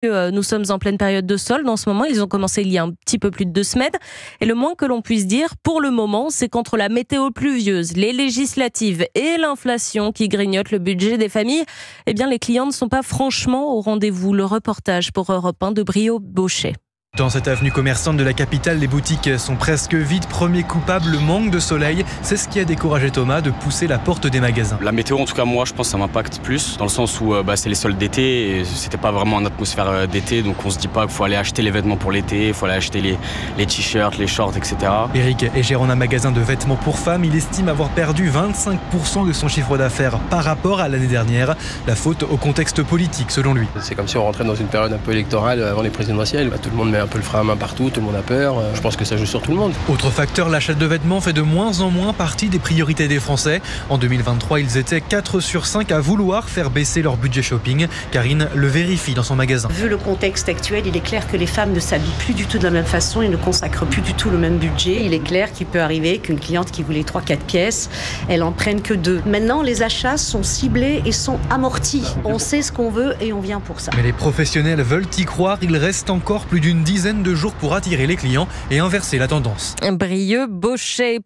Nous sommes en pleine période de soldes en ce moment. Ils ont commencé il y a un petit peu plus de 2 semaines. Et le moins que l'on puisse dire, pour le moment, c'est qu'entre la météo pluvieuse, les législatives et l'inflation qui grignotent le budget des familles, eh bien, les clients ne sont pas franchement au rendez-vous. Le reportage pour Europe 1 de Brio-Bochet. Dans cette avenue commerçante de la capitale, les boutiques sont presque vides. Premier coupable, le manque de soleil. C'est ce qui a découragé Thomas de pousser la porte des magasins. La météo, en tout cas, moi, je pense que ça m'impacte plus, dans le sens où c'est les soldes d'été et c'était pas vraiment une atmosphère d'été, donc on se dit pas qu'il faut aller acheter les vêtements pour l'été, il faut aller acheter les t-shirts, les shorts, etc. Eric est gérant d'un magasin de vêtements pour femmes. Il estime avoir perdu 25% de son chiffre d'affaires par rapport à l'année dernière. La faute au contexte politique, selon lui. C'est comme si on rentrait dans une période un peu électorale avant les présidentielles. Tout le monde met un peu le frein à main partout, tout le monde a peur. Je pense que ça joue sur tout le monde. Autre facteur, l'achat de vêtements fait de moins en moins partie des priorités des Français. En 2023, ils étaient 4 sur 5 à vouloir faire baisser leur budget shopping. Karine le vérifie dans son magasin. Vu le contexte actuel, il est clair que les femmes ne s'habillent plus du tout de la même façon et ne consacrent plus du tout le même budget. Il est clair qu'il peut arriver qu'une cliente qui voulait 3-4 pièces, elle en prenne que 2. Maintenant, les achats sont ciblés et sont amortis. On sait ce qu'on veut et on vient pour ça. Mais les professionnels veulent y croire. Il reste encore plus d'une dizaine de jours pour attirer les clients et inverser la tendance. Brio-Bochet.